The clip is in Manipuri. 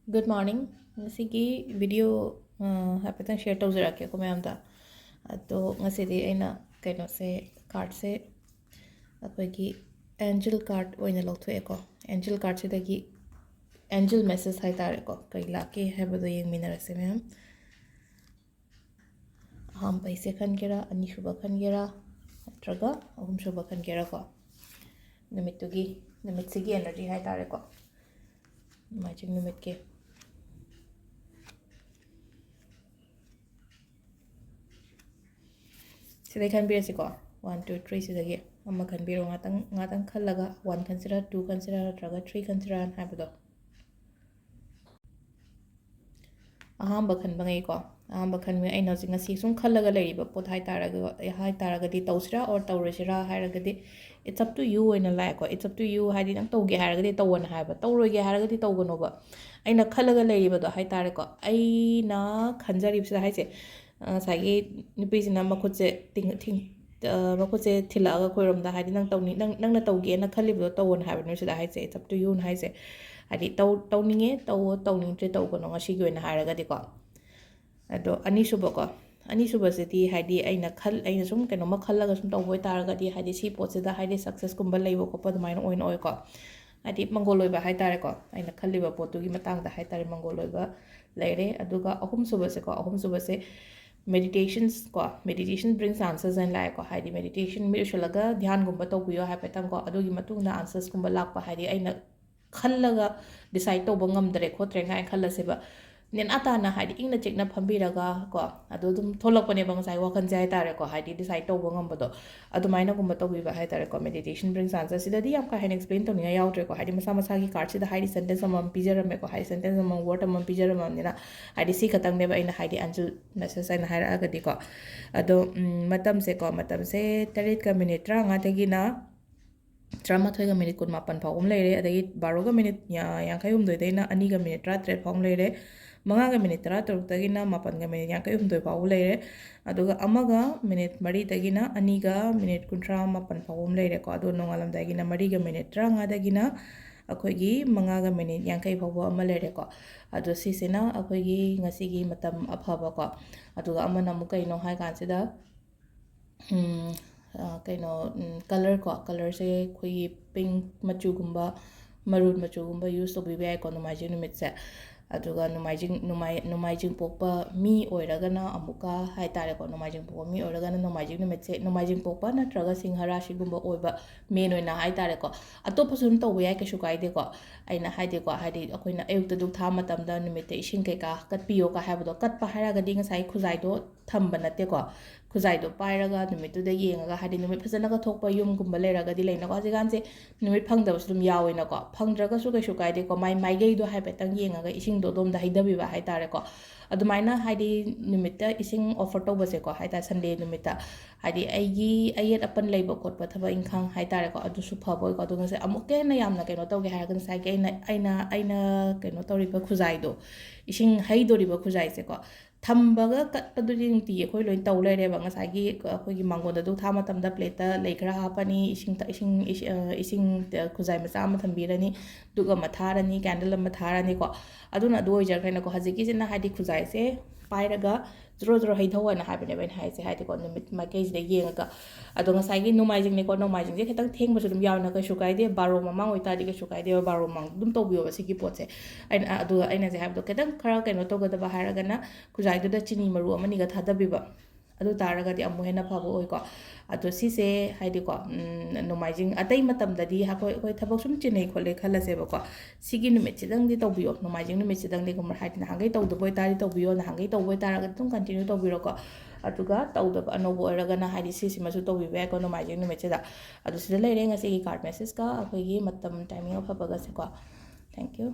Good morning. Ngasigi video hapatang share tawzarake ko mayamda. Ato ngasidi aina kaino se card se akoigi angel card oina lawthoe ko. Angel card se dagi angel message hai tare ko. Kai lake habado yengminarase mayam. Aham paise khangera ani shuba khangera natraga ahum shuba khangera ko. Numitsigi energy hai tare ko. Magic numit ke Sidai khanbirasi ko 1 2 3 sidagi amma khanbiro ngatang khallaga 1 consider 2 consider natraga 3 consider habado ahamba khanbangai ko ahamba khanmi aina ngasi sum khallaga leiriba pot hai taragadi tawsira or tawresira hairagadi it's up to you in a like it's up to you haidi nang tawge hairagadi tawon haiba tawroge hairagadi tawgonoba aina khallaga leiriba do hai tare ko aina khanjaribsida haise saigi nupisina makhutse ting makhutse thilaga khoiromda haidi nang tawni nangna tawge na khalibdo tawon haiba no sida haise it's up to you haise haidi tawninge tawningtre tawgono ngasi gi oina hairagadi ko ado anisuba ko anisuba sidi haidi aina sum keno ma khallaga sum tawboi taragadi haidi si potsida haidi success kumba leibo ko padamaina oina oi ko haidi mangoloiba hai tare ko aina khalliba potugi matangda hai tare mangoloiba leire aduga ahum suba se meditations ko meditation brings answers and like ko haidi meditation mi ushalaga dhyan gumba tawbiyo hai petang ko adugi matungna answers kumba lakpa haidi aina khallaga decide tawba ngamdare khotre ngai khallaseba nen atana haidi ingna chekna phambiraga ko adu dum tholakpane bang sai wakan jai tare ko haidi decide tawba ngambado adu maina gumba tawbiba hai tare ko meditation brings answers sidadi yam ka hain explain tawninga yawtre ko haidi masa masa gi card sida haidi sentence amam pijarame ko haidi sentence amam word amam pijaramam nina haidi si khatang neba aina haidi angel message aina haira agadi ko adu matam se 3 ka minute ranga tagina 13 ga minute kun mapan phawum leire adagi 12 ga minute yankai humdoi daina 2 ga minute 13 phawum leire 5 ga minute 13 tagina mapan ga minute yankai humdoi phawu leire aduga amaga minute 3 tagina 2 ga minute 13 mapan phawum leire ko adu nongalam dagina 3 ga minute 13 dagina akoigi 5 ga minute yankai phawu ama leire ko adu sisina akoigi ngasigi matam afaba ko aduga amana mukai no hai kansida kaino color ko color se khoi pink machu gumba maroon machu gumba use to be ko numaijing numit se aduga numaijing pokpa mi oiragana amuka hai tare ko numaijing pokpa mi oiragana numaijing numit se numaijing pokpa natraga singhara sigumba oiba main oina hai tare ko atopa sun to yai kesu kaide ko aina haide ko haidi akoina ayukta duk tha matamda numit te ising keka katpiyo ka habado katpa hairaga ding sai khuzai do thamba nate ko khuzai do pairaga numit tu da yengaga haidi numit phasana ka thokpa yum gumba leraga di leina ko jigan se numit phangda sum yawina ko phangdraga su kesu kaide ko mai gei do hai petang yengaga ising do dom da haidabi ba hai tare ko adumaina haidi numita ising offer to base ko haita sunday numita haidi aigi ayet apan leiba khotpa thaba inkhang hai tare ko adu su phaboi ko adu ngase amuke na yamna keno tawge haragan sai ke aina keno tawriba khuzai do ising haidoriba khuzai se ko thambaga katpadudi nti ekhoi loin taw leire ba ngasai gi akhoi gi mangoda du tha matamda plate ta leikra hapani ising khuzai macha ma thambirani duga matharani candle ma tharani ko aduna du oijar khaina ko haziki sina haidi khuzai se pairaga zro hai thawna habane ben hai se haidi ko numit ma case de yenga adu ngasai gi numaijing ne ko numaijing je khetang thengba su dum yawna ka shukai de baro mamang oi ta di ka shukai de baro mang dum tawbiyo ba sigi potse aina je habdo ketang khara keno togada ba haraga na khuzai du da chini maru amani ga thadabiba adu taraga di amu hena phabo oi ko adu si se haidi ko numaijing atai matam da di hakoi thabak sum chinei khole khala se ba ko sigi numit chidang di tawbiyo numaijing numit chidang di gumar haidi na hangai tawdu boi tari tawbiyo na hangai tawboi taraga tum continue tawbiro ko aduga tawda anobo eraga na haidi si masu tawbi ba ko numaijing numit chida adu sida leire ngasi gi card message ka akoi gi matam timing of phabaga se ko thank you